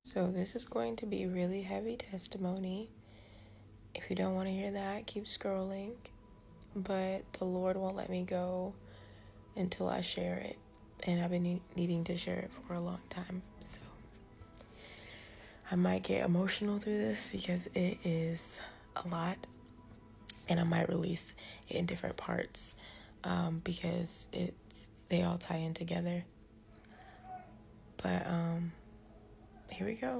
So this is going to be really heavy testimony. If you don't want to hear that, keep scrolling. But the Lord won't let me go until I share it. And I've been needing to share it for a long time. So I might get emotional through this because it is a lot. And I might release it in different parts because they all tie in together. But here we go.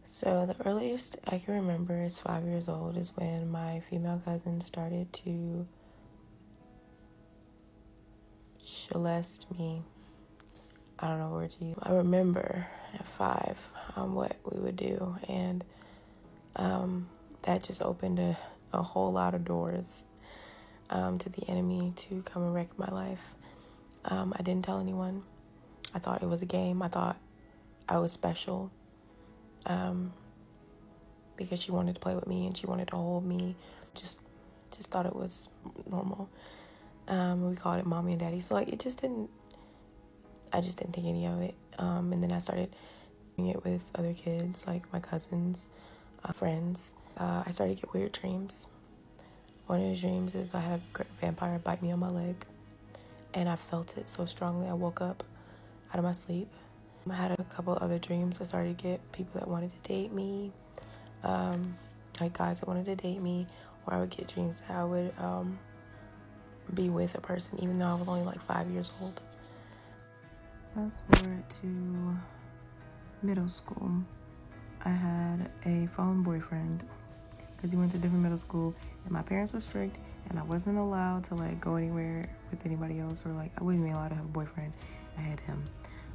So the earliest I can remember is 5 years old is when my female cousin started to molest me. I don't know where to use. I remember at 5 what we would do, and that just opened a whole lot of doors to the enemy to come and wreck my life. I didn't tell anyone. I thought it was a game. I thought I was special because she wanted to play with me and she wanted to hold me. Just thought it was normal. We called it mommy and daddy. So like I just didn't think any of it. And then I started doing it with other kids, like my cousins, friends. I started to get weird dreams. One of the dreams is I had a vampire bite me on my leg, and I felt it so strongly I woke up out of my sleep. I had a couple other dreams. I started to get people that wanted to date me, like guys that wanted to date me, or I would get dreams that I would be with a person even though I was only like 5 years old. Fast forward to middle school. I had a phone boyfriend because he went to a different middle school, and my parents were strict, and I wasn't allowed to like go anywhere with anybody else, or like I wouldn't be allowed to have a boyfriend. I had him.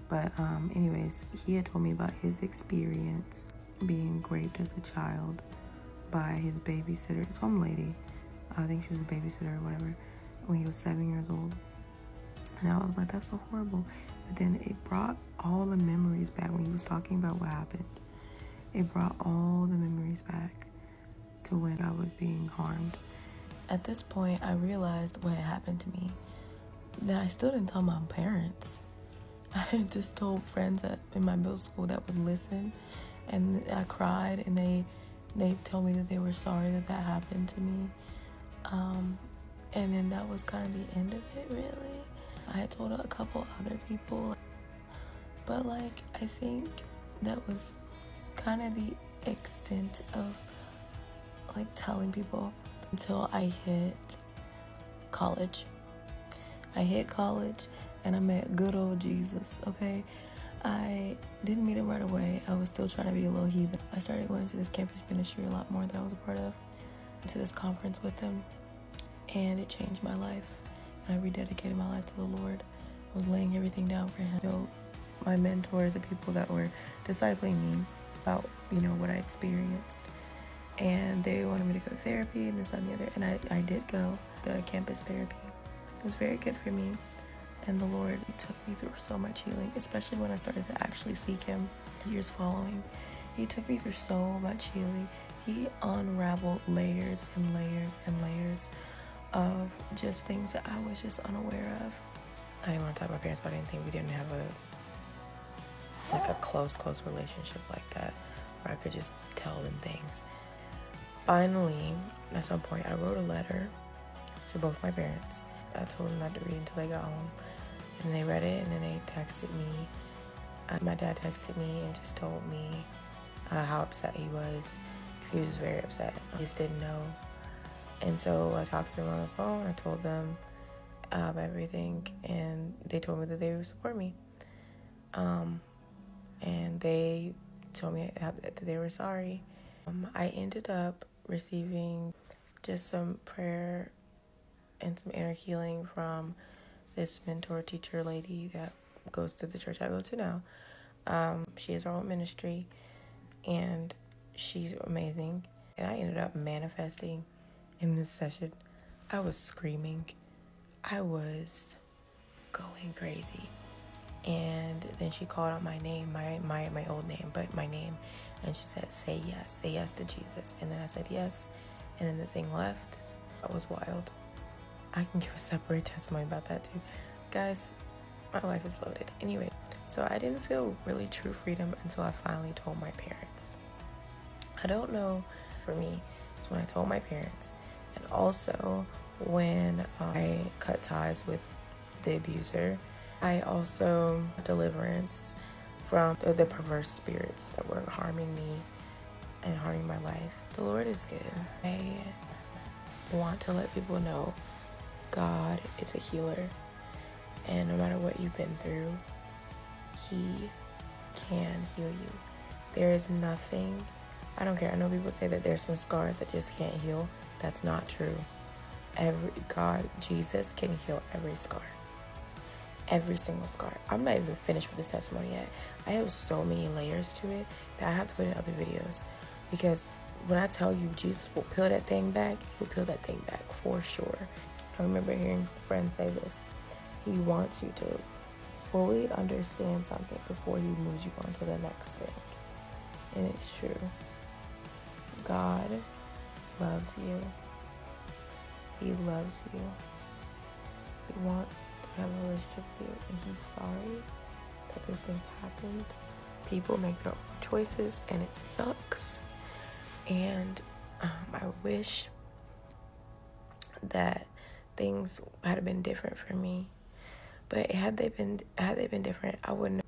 But anyways, he had told me about his experience being raped as a child by his babysitter, some lady. I think she was a babysitter or whatever, when he was 7 years old. And I was like, that's so horrible. But then it brought all the memories back when he was talking about what happened. It brought all the memories back to when I was being harmed. At this point, I realized what had happened to me, that I still didn't tell my parents. I had just told friends in my middle school that would listen, and I cried, and they told me that they were sorry that happened to me. And then that was kind of the end of it, really. I had told a couple other people, but like I think that was kind of the extent of like telling people until I hit college. I hit college and I met good old Jesus, okay? I didn't meet him right away. I was still trying to be a little heathen. I started going to this campus ministry a lot more that I was a part of, to this conference with them, and it changed my life. And I rededicated my life to the Lord. I was laying everything down for him. You know, my mentors, the people that were discipling me about, what I experienced. And they wanted me to go to therapy and this and the other. And I did go to campus therapy. It was very good for me. And the Lord took me through so much healing, especially when I started to actually seek him years following. He took me through so much healing. He unraveled layers and layers and layers of just things that I was just unaware of. I didn't want to talk to my parents about anything. We didn't have a close relationship like that where I could just tell them things. Finally, at some point, I wrote a letter to both my parents. I told them not to read until they got home. And they read it, and then they texted me. My dad texted me and just told me how upset he was. He was very upset. I just didn't know. And so I talked to them on the phone. I told them everything, and they told me that they would support me. And they told me that they were sorry. I ended up receiving just some prayer and some inner healing from this mentor teacher lady that goes to the church I go to now. She has her own ministry, and she's amazing. And I ended up manifesting in this session. I was screaming. I was going crazy. And then she called out my name, my old name, but my name. And she said, say yes to Jesus. And then I said yes. And then the thing left. It was wild. I can give a separate testimony about that too. Guys, My life is loaded. Anyway, so I didn't feel really true freedom until I finally told my parents. I don't know, for me, it's when I told my parents, and also when I cut ties with the abuser. I also deliverance from the perverse spirits that were harming me and harming my life. The Lord is good. I want to let people know God is a healer, and no matter what you've been through, He can heal you. There is nothing, I don't care. I know people say that there's some scars that just can't heal. That's not true. Jesus can heal every scar. Every single scar. I'm not even finished with this testimony yet. I have so many layers to it that I have to put in other videos. Because when I tell you Jesus will peel that thing back, He'll peel that thing back for sure. I remember hearing friends say this. He wants you to fully understand something before He moves you on to the next thing. And it's true. God loves you. He loves you. He wants to have a relationship with you, and He's sorry that those things happened. People make their own choices, and it sucks. And I wish that things had been different for me. But had they been different, I wouldn't know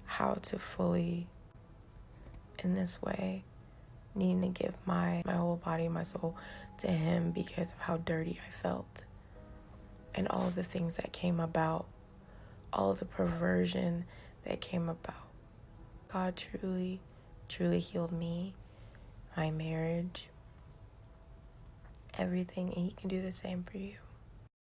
how to fully, in this way, needing to give my whole body, my soul to Him because of how dirty I felt. And all of the things that came about, all of the perversion that came about. God truly, truly healed me, my marriage, everything, and He can do the same for you.